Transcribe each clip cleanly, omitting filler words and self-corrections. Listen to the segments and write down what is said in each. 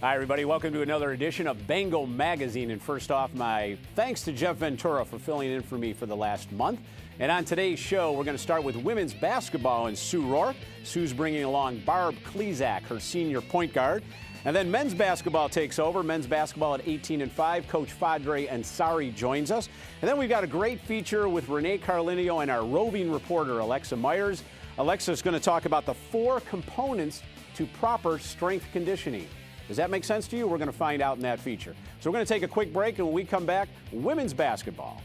Hi, everybody. Welcome to another edition of Bengal Magazine. And first off, my thanks to Jeff Ventura for filling in for me for the last month. And on today's show, we're going to start with women's basketball and Sue Roarke. Sue's bringing along Barb Kiliszek, her senior point guard. And then men's basketball takes over. Men's basketball at 18-5. Coach Fajri Ansari joins us. And then we've got a great feature with Renee Carlinio and our roving reporter, Alexa Myers. Alexa's going to talk about the 4 components to proper strength conditioning. Does that make sense to you? We're going to find out in that feature. So we're going to take a quick break, and when we come back, women's basketball.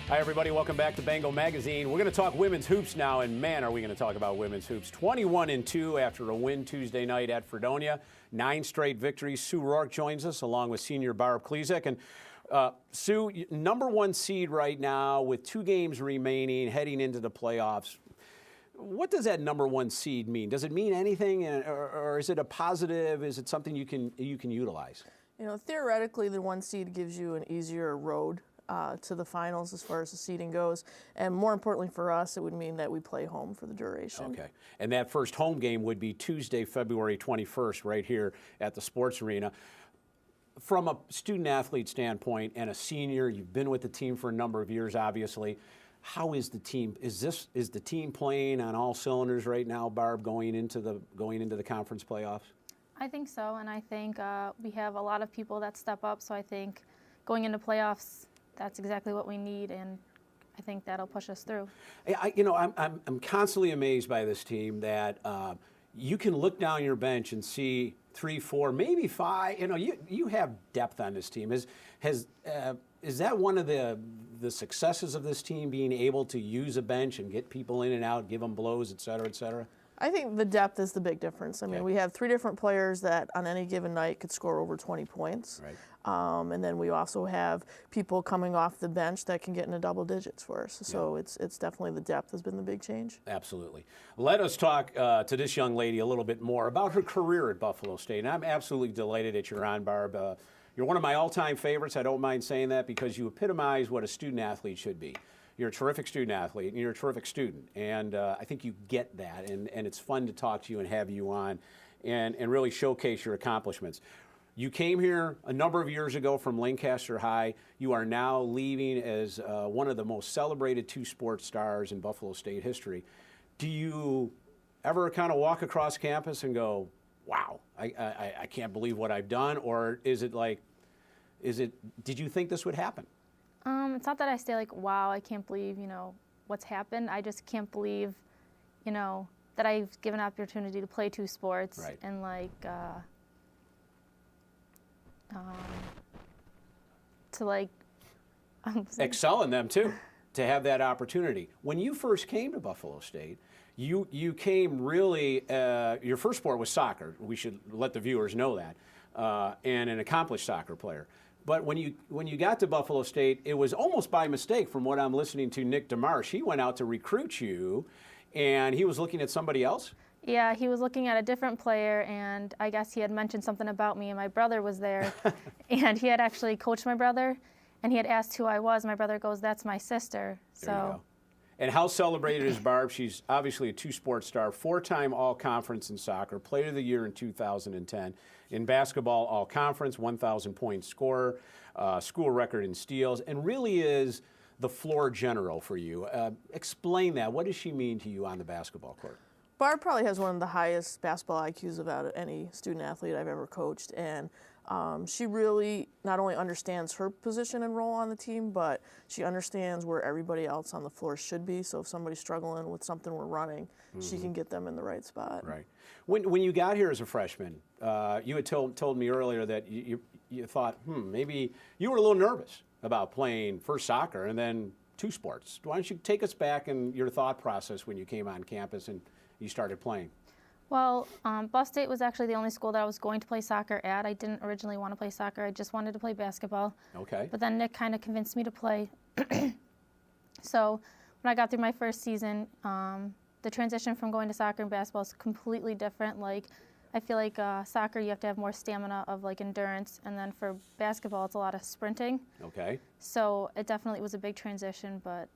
Hi, everybody. Welcome back to Bengal Magazine. We're going to talk women's hoops now, and man, are we going to talk about women's hoops. 21-2 after a win Tuesday night at Fredonia. 9 straight victories. Sue Roarke joins us along with senior Barb Kiliszek. And Sue, #1 seed right now with 2 games remaining, heading into the playoffs. What does that #1 seed mean? Does it mean anything, or is it a positive? Is it something you can utilize? You know, theoretically, the 1 seed gives you an easier road to the finals as far as the seeding goes. And more importantly for us, it would mean that we play home for the duration. Okay. And that first home game would be Tuesday, February 21st, right here at the Sports Arena. From a student-athlete standpoint and a senior, you've been with the team for a number of years, obviously. How is the team? Is the team playing on all cylinders right now, Barb, going into the conference playoffs? I think so, and I think we have a lot of people that step up, so I think going into playoffs, that's exactly what we need, and I think that'll push us through. I'm constantly amazed by this team that you can look down your bench and see 3, 4, maybe 5. You have depth on this team. Is that one of the successes of this team, being able to use a bench and get people in and out, give them blows, et cetera, et cetera? I think the depth is the big difference. I mean, Okay. we have 3 different players that on any given night could score over 20 points. Right. And then we also have people coming off the bench that can get into double digits for us. So it's definitely the depth has been the big change. Absolutely. Let us talk to this young lady a little bit more about her career at Buffalo State. And I'm absolutely delighted that you're on, Barb. You're one of my all-time favorites. I don't mind saying that because you epitomize what a student-athlete should be. You're a terrific student-athlete, and you're a terrific student. And I think you get that, and it's fun to talk to you and have you on and really showcase your accomplishments. You came here a number of years ago from Lancaster High. You are now leaving as one of the most celebrated 2 sports stars in Buffalo State history. Do you ever kind of walk across campus and go, wow, I can't believe what I've done? Or is it like, did you think this would happen? It's not that I say like, wow, I can't believe, what's happened. I just can't believe, that I've given an opportunity to play 2 sports. Right. And excel in them too, to have that opportunity. When you first came to Buffalo State, you came really, your first sport was soccer. We should let the viewers know that, and an accomplished soccer player. But when you got to Buffalo State, it was almost by mistake from what I'm listening to Nick DeMarsh. He went out to recruit you, and he was looking at somebody else? Yeah, he was looking at a different player, and I guess he had mentioned something about me, and my brother was there. And he had actually coached my brother, and he had asked who I was. My brother goes, that's my sister. There you go. And how celebrated is Barb? She's obviously a 2-sport star, 4-time All-Conference in soccer, Player of the Year in 2010. In basketball, All-Conference, 1,000-point scorer, school record in steals, and really is the floor general for you. Explain that. What does she mean to you on the basketball court? Barb probably has one of the highest basketball IQs of any student athlete I've ever coached. And she really not only understands her position and role on the team, but she understands where everybody else on the floor should be. So if somebody's struggling with something we're running, she can get them in the right spot. Right. When you got here as a freshman, you had told me earlier that you thought, maybe you were a little nervous about playing first soccer and then 2 sports. Why don't you take us back in your thought process when you came on campus and you started playing? Well, Buff State was actually the only school that I was going to play soccer at. I didn't originally want to play soccer. I just wanted to play basketball. Okay. But then Nick kind of convinced me to play. So when I got through my first season, the transition from going to soccer and basketball is completely different. Like, I feel like soccer, you have to have more stamina of like endurance, and then for basketball, it's a lot of sprinting. Okay. So it definitely was a big transition, but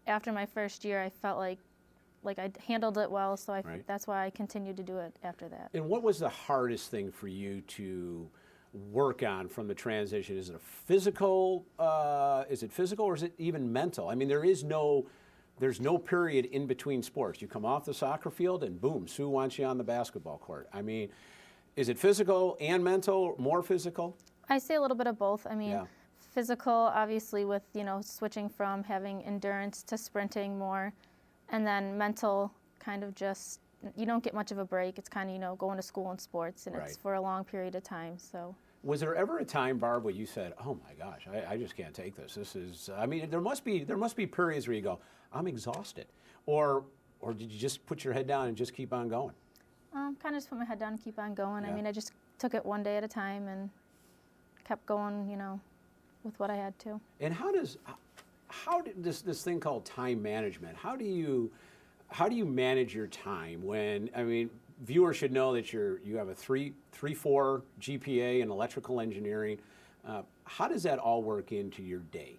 after my first year, I felt like I handled it well, so Right. that's why I continued to do it after that. And what was the hardest thing for you to work on from the transition? Is it physical, or is it even mental? I mean, there's no period in between sports. You come off the soccer field and boom, Sue wants you on the basketball court. I mean, is it physical and mental, more physical? I say a little bit of both. I mean, Yeah. physical, obviously, with, switching from having endurance to sprinting more, and then mental, kind of just, you don't get much of a break. It's kind of, going to school and sports, and Right. it's for a long period of time, so. Was there ever a time, Barb, where you said, "Oh my gosh, I just can't take this. This is." I mean, there must be periods where you go, "I'm exhausted," or did you just put your head down and just keep on going? Kind of just put my head down and keep on going. Yeah. I mean, I just took it one day at a time and kept going, with what I had to. And how did this thing called time management? How do you manage your time when, I mean, viewers should know that you have a 3.4 GPA in electrical engineering. How does that all work into your day?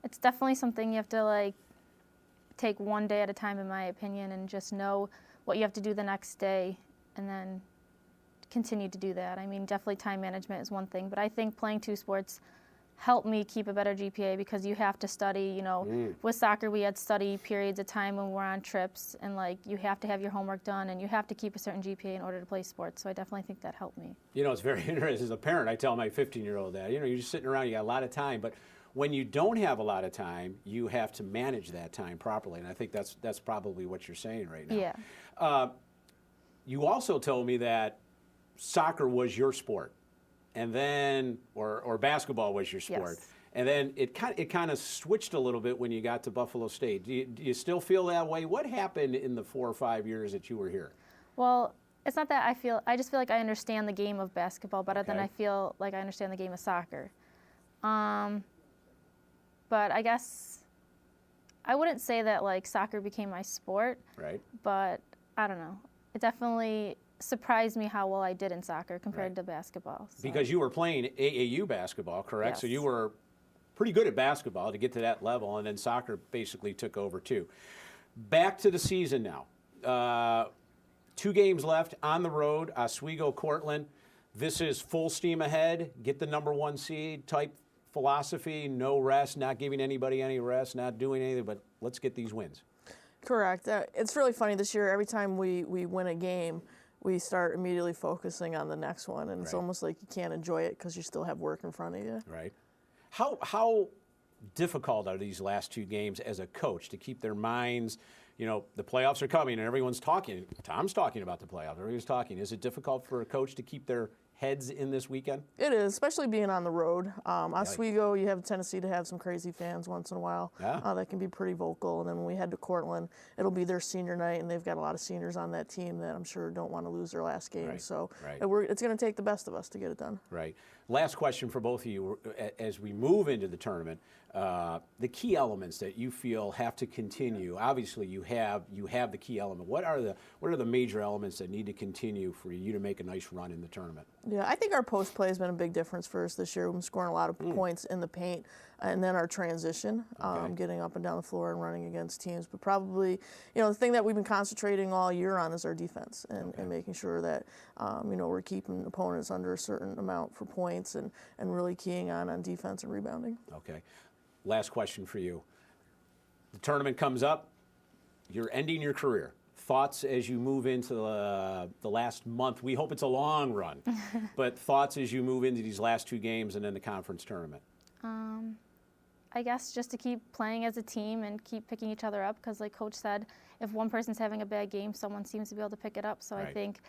It's definitely something you have to take one day at a time, in my opinion, and just know what you have to do the next day and then continue to do that. I mean, definitely time management is one thing, but I think playing two sports helped me keep a better GPA because you have to study, with soccer we had study periods of time when we're on trips, and you have to have your homework done and you have to keep a certain GPA in order to play sports. So I definitely think that helped me. It's very interesting. As a parent, I tell my 15-year-old that, you're just sitting around, you got a lot of time, but when you don't have a lot of time, you have to manage that time properly, and I think that's probably what you're saying right now. Yeah. You also told me that soccer was your sport, and then, or basketball was your sport. Yes. And then it kind of switched a little bit when you got to Buffalo State. Do you still feel that way? What happened in the 4 or 5 years that you were here? Well, it's not that I just feel like I understand the game of basketball better than Okay. I feel like I understand the game of soccer. But I guess I wouldn't say that soccer became my sport, Right. but I don't know. It definitely surprised me how well I did in soccer compared Right. to basketball. So. Because you were playing AAU basketball, correct? So Yes. you were pretty good at basketball to get to that level, and then soccer basically took over too. Back to the season now. 2 games left on the road, Oswego, Cortland. This is full steam ahead, get the number 1 seed type philosophy, no rest, not giving anybody any rest, not doing anything, but let's get these wins. Correct. It's really funny this year. Every time we win a game, we start immediately focusing on the next one, and it's Right. almost like you can't enjoy it because you still have work in front of you. Right. How difficult are these last 2 games as a coach to keep their minds, the playoffs are coming and everyone's talking. Tom's talking about the playoffs. Everyone's talking. Is it difficult for a coach to keep their heads in this weekend? It is, especially being on the road. Oswego, you have a tendency to have some crazy fans once in a while. Yeah. That can be pretty vocal. And then when we head to Cortland, it'll be their senior night, and they've got a lot of seniors on that team that I'm sure don't want to lose their last game. Right, So right. it's going to take the best of us to get it done. Right. Last question for both of you. As we move into the tournament, the key elements that you feel have to continue. Obviously, you have the key element. What are the major elements that need to continue for you to make a nice run in the tournament? Yeah, I think our post play has been a big difference for us this year. We've been scoring a lot of points in the paint, and then our transition, Okay. getting up and down the floor and running against teams. But probably, the thing that we've been concentrating all year on is our defense and making sure that, we're keeping opponents under a certain amount for points and really keying on defense and rebounding. Okay. Last question for you. The tournament comes up. You're ending your career. Thoughts as you move into the last month? We hope it's a long run, but thoughts as you move into these last 2 games and then the conference tournament? I guess just to keep playing as a team and keep picking each other up, because like Coach said, if one person's having a bad game, someone seems to be able to pick it up. So Right. I think,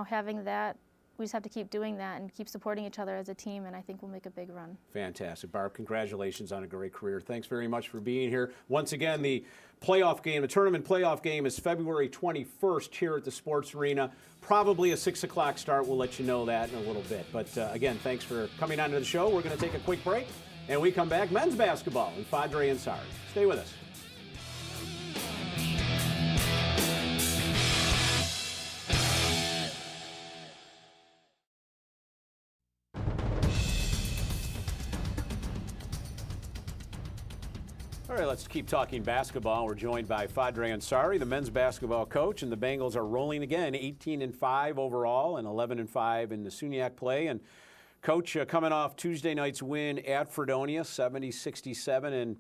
having that, we just have to keep doing that and keep supporting each other as a team, and I think we'll make a big run. Fantastic. Barb, congratulations on a great career. Thanks very much for being here. Once again, the tournament playoff game is February 21st here at the Sports Arena. Probably a 6 o'clock start. We'll let you know that in a little bit. But again, thanks for coming on to the show. We're going to take a quick break, and we come back. Men's basketball and Fajri Ansari. Stay with us. All right, let's keep talking basketball. We're joined by Fajri Ansari, the men's basketball coach, and the Bengals are rolling again, 18-5 overall and 11-5 in the SUNY play. And Coach, coming off Tuesday night's win at Fredonia, 70-67, and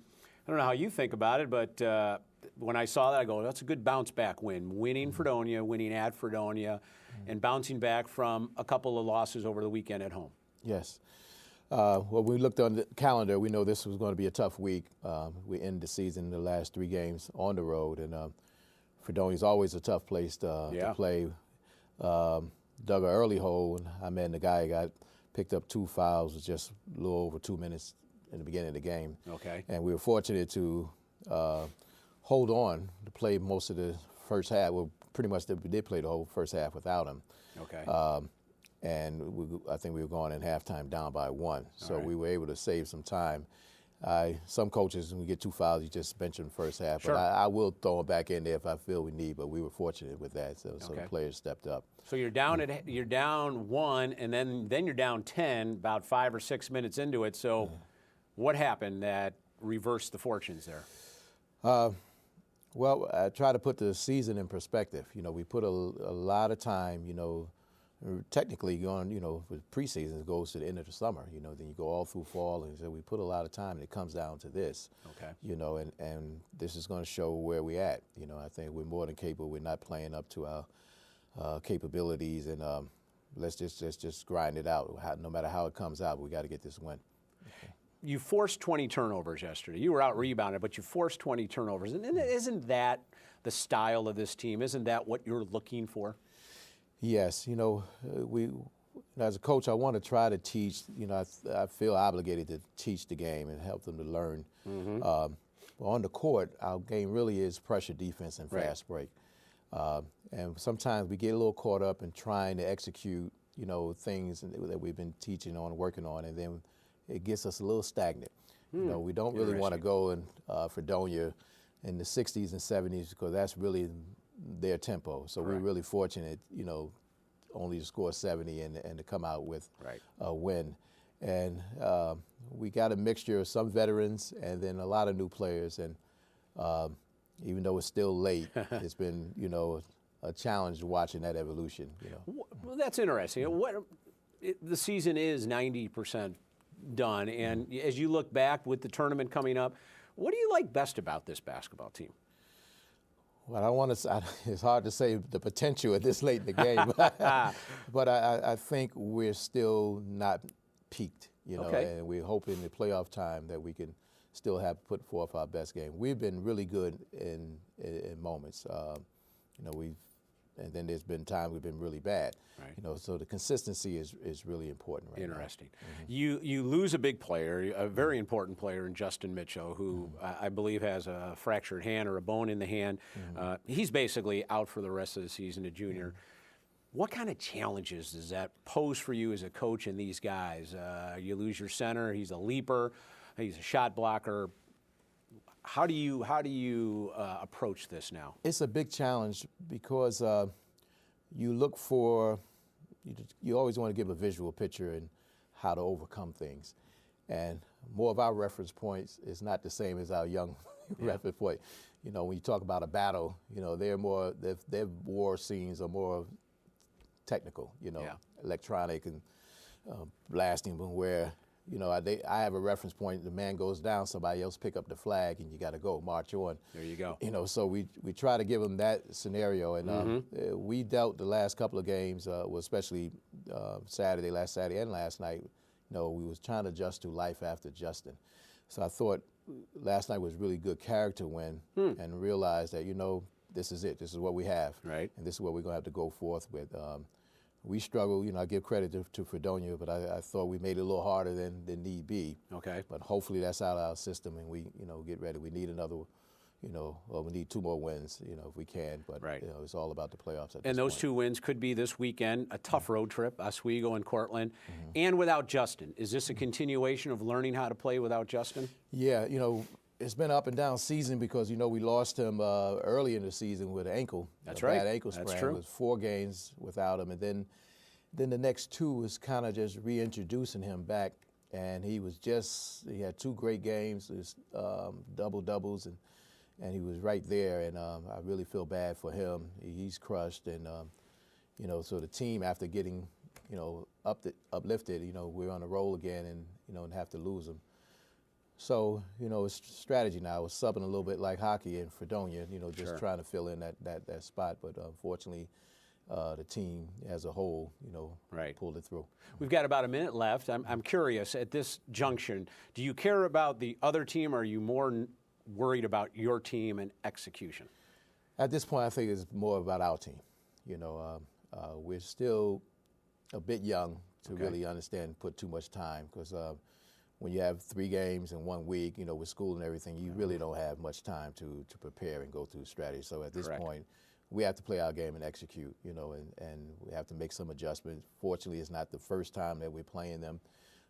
I don't know how you think about it, but when I saw that, I go, that's a good bounce-back win. Winning Fredonia, winning at Fredonia, and bouncing back from a couple of losses over the weekend at home. Yes. Well, we looked on the calendar. We know this was going to be a tough week. We end the season, the last 3 games on the road, and Fredonia is always a tough place to play. Dug an early hole, and I mean, the guy picked up 2 fouls with just a little over 2 minutes in the beginning of the game. Okay. And we were fortunate to hold on to play most of the first half. Well, pretty much we did play the whole first half without him. Okay. And I think we were going in halftime down by 1. So right. we were able to save some time. Some coaches, when we get 2 fouls, you just bench them first half. Sure. But I will throw them back in there if I feel we need. But we were fortunate with that, so the players stepped up. So you're down 1, and then you're down 10 about 5 or 6 minutes into it. So what happened that reversed the fortunes there? Well, I try to put the season in perspective. You know, we put a lot of time, you know, technically going, you know, with preseason, it goes to the end of the summer, you know, then you go all through fall, and so we put a lot of time, and it comes down to this. Okay. You know, and this is going to show where we're at. You know, I think we're more than capable. We're not playing up to our capabilities, and let's just grind it out. No matter how it comes out, we got to get this win. Okay. You forced 20 turnovers yesterday. You were out rebounded, but you forced 20 turnovers. And isn't that the style of this team? Isn't that what you're looking for? Yes, you know, as a coach, I want to try to teach. You know, I feel obligated to teach the game and help them to learn. On the court, our game really is pressure defense and fast break. And sometimes we get a little caught up in trying to execute, you know, things that we've been teaching on, working on, and then it gets us a little stagnant. You know, we don't really want to go in Fredonia in the 60s and 70s because that's really their tempo. So we're really fortunate, you know, only to score 70 and to come out with a win. And we got a mixture of some veterans and then a lot of new players. And even though it's still late, it's been, you know, a challenge watching that evolution. You know. Well, that's interesting. The season is 90% done, and as you look back with the tournament coming up, what do you like best about this basketball team? Well, I want to. It's hard to say the potential at this late in the game, but I think we're still not peaked, you know, and we're hoping the playoff time that we can still put forth our best game. We've been really good in moments, you know. And then there's been times we've been really bad, you know. So the consistency is really important right now. Interesting. You lose a big player, a very important player in Justin Mitchell, who I believe has a fractured hand or a bone in the hand. He's basically out for the rest of the season, a junior. What kind of challenges does that pose for you as a coach and these guys? You lose your center. He's a leaper. He's a shot blocker. How do you approach this now? It's a big challenge because you look for, you always want to give a visual picture and how to overcome things. And more of our reference points is not the same as our young reference point. You know, when you talk about a battle, you know, their war scenes are more technical, you know, electronic and blasting, but where, you know, I have a reference point. The man goes down, somebody else pick up the flag, and you got to go march on. There you go. You know, so we try to give them that scenario, and we dealt the last couple of games, well, especially last Saturday and last night. You know, we was trying to adjust to life after Justin. So I thought last night was really good character win, and realized that, you know, this is it. This is what we have, and this is what we're gonna have to go forth with. We struggle, you know, I give credit to Fredonia, but I thought we made it a little harder than need be. Okay. But hopefully that's out of our system, and we, you know, get ready. We need another, you know, well, we need 2 more wins, you know, if we can. But, you know, it's all about the playoffs at this point. And those 2 wins could be this weekend, a tough road trip, Oswego and Cortland, and without Justin. Is this a continuation of learning how to play without Justin? Yeah, you know, it's been an up and down season because, you know, we lost him early in the season with an ankle. That's right. Bad ankle sprain. That's true. It was 4 games without him, and then the next 2 is kind of just reintroducing him back and he had 2 great games, double-doubles, and he was right there, and I really feel bad for him. He's crushed, and you know, so the team, after getting, you know, uplifted, you know, we're on a roll again, and you know, and have to lose him. So, you know, it's strategy now. We're subbing a little bit like hockey in Fredonia, you know, just trying to fill in that spot. But unfortunately, the team as a whole, you know, pulled it through. We've got about a minute left. I'm curious, at this junction, do you care about the other team, or are you more worried about your team and execution? At this point, I think it's more about our team. You know, we're still a bit young to really understand and put too much time, because when you have 3 games in 1 week, you know, with school and everything, you really don't have much time to prepare and go through strategy. So at this point, we have to play our game and execute, you know, and we have to make some adjustments. Fortunately, it's not the first time that we're playing them,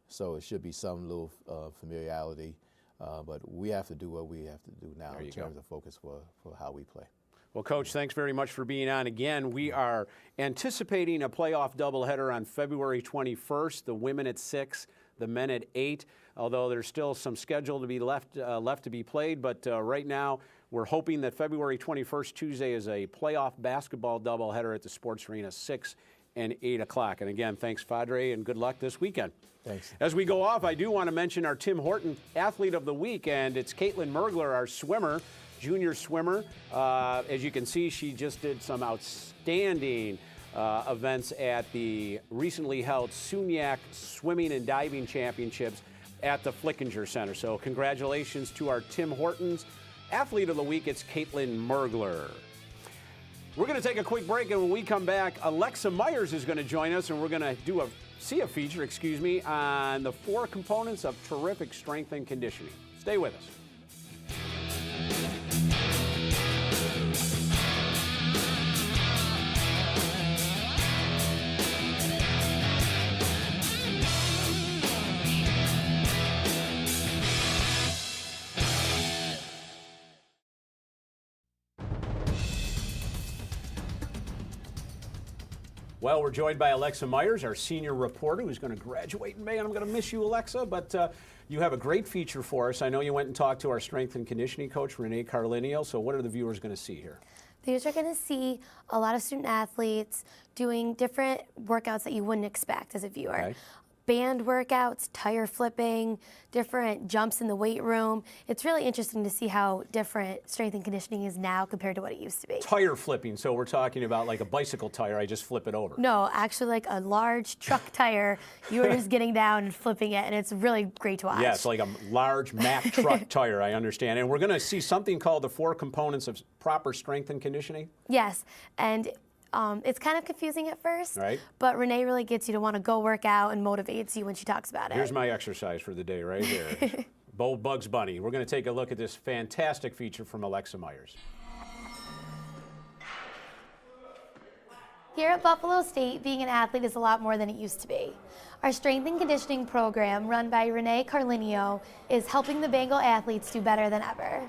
so it should be some little familiarity. But we have to do what we have to do now in terms of focus for how we play. Well, Coach, thanks very much for being on again. We are anticipating a playoff doubleheader on February 21st, the women at 6, the men at 8, although there's still some schedule to be left to be played. But right now, we're hoping that February 21st, Tuesday, is a playoff basketball doubleheader at the Sports Arena, 6 and 8 o'clock. And again, thanks, Fajri, and good luck this weekend. Thanks. As we go off, I do want to mention our Tim Horton Athlete of the Week, and it's Caitlin Mergler, our swimmer, junior swimmer. As you can see, she just did some outstanding events at the recently held SUNY Swimming and Diving Championships at the Flickinger Center. So congratulations to our Tim Hortons Athlete of the Week. It's Caitlin Mergler. We're going to take a quick break, and when we come back, Alexa Myers is going to join us, and we're going to see a feature, on the 4 components of terrific strength and conditioning. Stay with us. Well, we're joined by Alexa Myers, our senior reporter, who's going to graduate in May, and I'm going to miss you, Alexa, but you have a great feature for us. I know you went and talked to our strength and conditioning coach, Renee Carlinio, so what are the viewers going to see here? Viewers are going to see a lot of student athletes doing different workouts that you wouldn't expect as a viewer. Okay. Band workouts, tire flipping, different jumps in the weight room. It's really interesting to see how different strength and conditioning is now compared to what it used to be. Tire flipping, so we're talking about like a bicycle tire, I just flip it over. No, actually like a large truck tire, you were just getting down and flipping it, and it's really great to watch. Yes, like a large Mack truck tire, I understand. And we're going to see something called the 4 components of proper strength and conditioning? Yes, and it's kind of confusing at first, right, but Renee really gets you to want to go work out and motivates you when she talks about it. Here's my exercise for the day right here. Bo Bugs Bunny. We're going to take a look at this fantastic feature from Alexa Myers. Here at Buffalo State, being an athlete is a lot more than it used to be. Our strength and conditioning program, run by Renee Carlinio, is helping the Bengal athletes do better than ever.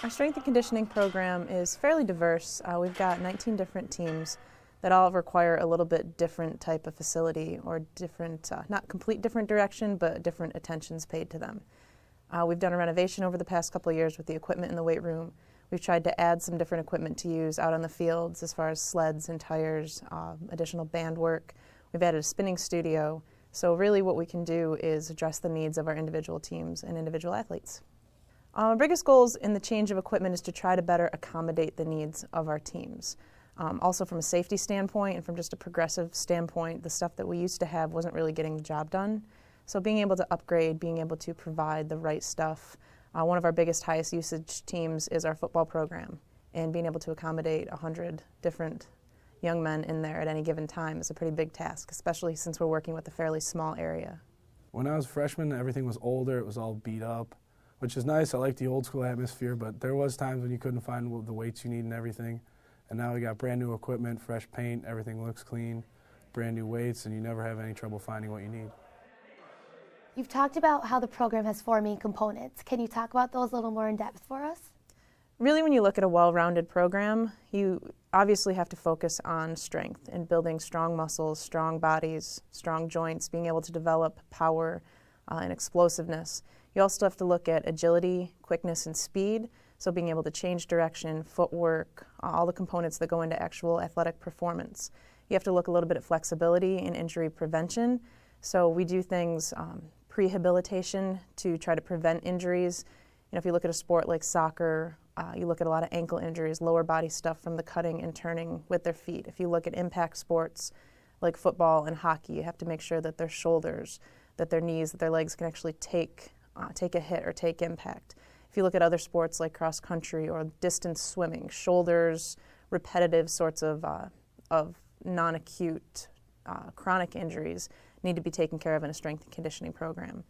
Our strength and conditioning program is fairly diverse. We've got 19 different teams that all require a little bit different type of facility, or different, not complete different direction, but different attentions paid to them. We've done a renovation over the past couple of years with the equipment in the weight room. We've tried to add some different equipment to use out on the fields as far as sleds and tires, additional band work. We've added a spinning studio. So really what we can do is address the needs of our individual teams and individual athletes. Our biggest goals in the change of equipment is to try to better accommodate the needs of our teams. Also from a safety standpoint and from just a progressive standpoint, the stuff that we used to have wasn't really getting the job done. So being able to upgrade, being able to provide the right stuff. One of our biggest, highest usage teams is our football program, and being able to accommodate 100 different young men in there at any given time is a pretty big task, especially since we're working with a fairly small area. When I was a freshman, everything was older, it was all beat up, which is nice. I like the old school atmosphere, but there was times when you couldn't find the weights you need and everything. And now we got brand new equipment, fresh paint, everything looks clean, brand new weights, and you never have any trouble finding what you need. You've talked about how the program has 4 main components. Can you talk about those a little more in depth for us? Really, when you look at a well-rounded program, you obviously have to focus on strength and building strong muscles, strong bodies, strong joints, being able to develop power and explosiveness. You also have to look at agility, quickness, and speed, so being able to change direction, footwork, all the components that go into actual athletic performance. You have to look a little bit at flexibility and injury prevention. So we do things prehabilitation to try to prevent injuries. You know, if you look at a sport like soccer, you look at a lot of ankle injuries, lower body stuff from the cutting and turning with their feet. If you look at impact sports like football and hockey, you have to make sure that their shoulders, that their knees, that their legs can actually take a hit or take impact. If you look at other sports like cross country or distance swimming, shoulders, repetitive sorts of non-acute chronic injuries need to be taken care of in a strength and conditioning program.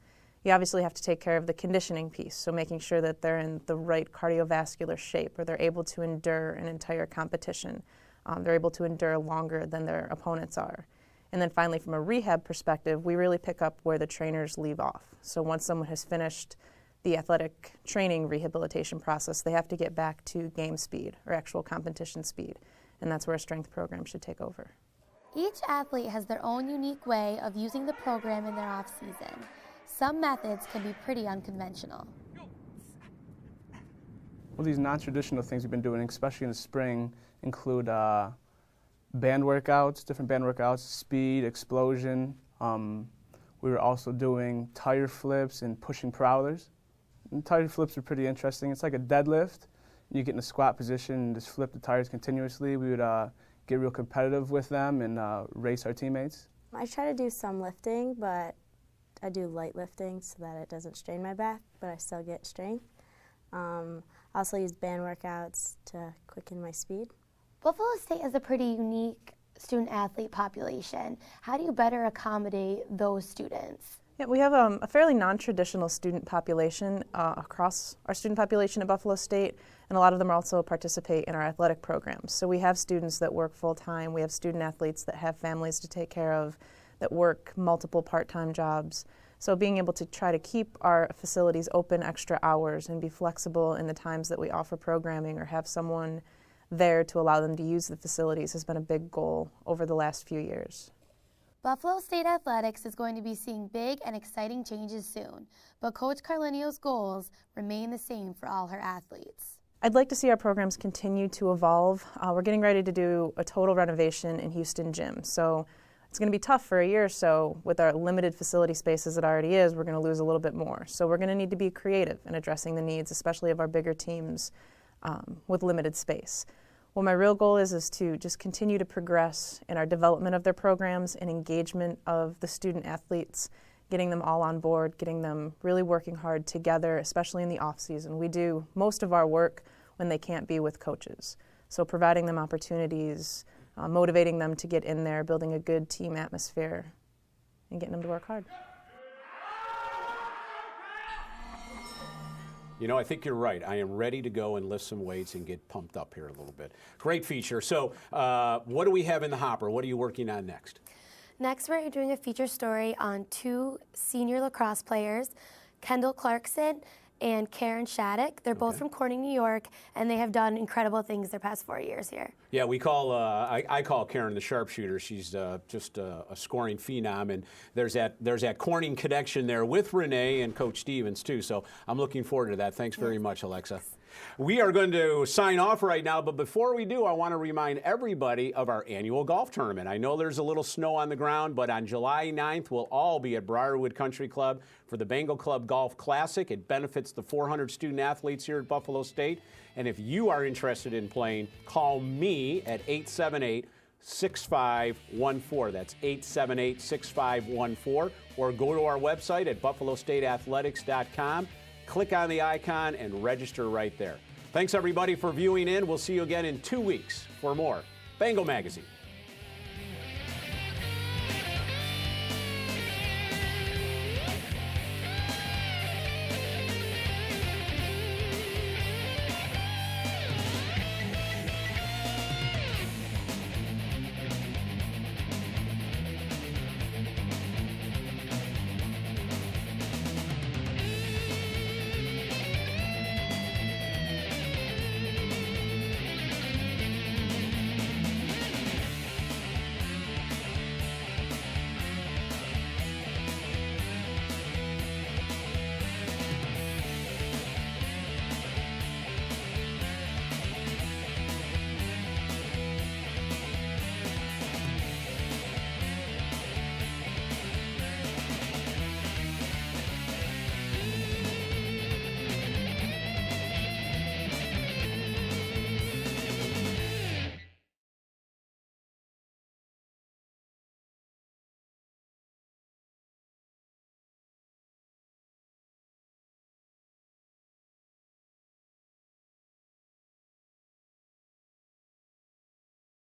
You obviously have to take care of the conditioning piece, so making sure that they're in the right cardiovascular shape or they're able to endure an entire competition. They're able to endure longer than their opponents are. And then finally, from a rehab perspective, we really pick up where the trainers leave off. So once someone has finished the athletic training rehabilitation process, they have to get back to game speed or actual competition speed. And that's where a strength program should take over. Each athlete has their own unique way of using the program in their off-season. Some methods can be pretty unconventional. Well, these non-traditional things we've been doing, especially in the spring, include band workouts, different band workouts, speed, explosion. We were also doing tire flips and pushing prowlers. And tire flips are pretty interesting. It's like a deadlift. You get in a squat position and just flip the tires continuously. We would get real competitive with them and race our teammates. I try to do some lifting, but I do light lifting so that it doesn't strain my back, but I still get strength. I also use band workouts to quicken my speed. Buffalo State has a pretty unique student-athlete population. How do you better accommodate those students? Yeah, we have a fairly non-traditional student population across our student population at Buffalo State, and a lot of them also participate in our athletic programs. So we have students that work full-time, we have student athletes that have families to take care of, that work multiple part-time jobs. So being able to try to keep our facilities open extra hours and be flexible in the times that we offer programming or have someone there to allow them to use the facilities has been a big goal over the last few years. Buffalo State Athletics is going to be seeing big and exciting changes soon, but Coach Carlinio's goals remain the same for all her athletes. I'd like to see our programs continue to evolve. We're getting ready to do a total renovation in Houston Gym, so it's going to be tough for a year or so. With our limited facility space as it already is, we're going to lose a little bit more. So we're going to need to be creative in addressing the needs, especially of our bigger teams with limited space. What my real goal is to just continue to progress in our development of their programs and engagement of the student athletes, getting them all on board, getting them really working hard together, especially in the off season. We do most of our work when they can't be with coaches. So providing them opportunities, motivating them to get in there, building a good team atmosphere, and getting them to work hard. You know, I think you're right. I am ready to go and lift some weights and get pumped up here a little bit. Great feature. So what do we have in the hopper? What are you working on next? Next, we're doing a feature story on 2 senior lacrosse players, Kendall Clarkson and Karen Shattuck. They're both from Corning, New York, and they have done incredible things their past 4 years here. Yeah, we call I call Karen the sharpshooter. She's just a scoring phenom, and there's that Corning connection there with Renee and Coach Stevens too. So I'm looking forward to that. Thanks very much, Alexa. We are going to sign off right now, but before we do, I want to remind everybody of our annual golf tournament. I know there's a little snow on the ground, but on July 9th, we'll all be at Briarwood Country Club for the Bengal Club Golf Classic. It benefits the 400 student athletes here at Buffalo State. And if you are interested in playing, call me at 878-6514. That's 878-6514. Or go to our website at buffalostateathletics.com. Click on the icon and register right there. Thanks, everybody, for viewing in. We'll see you again in 2 weeks for more Bengal Magazine.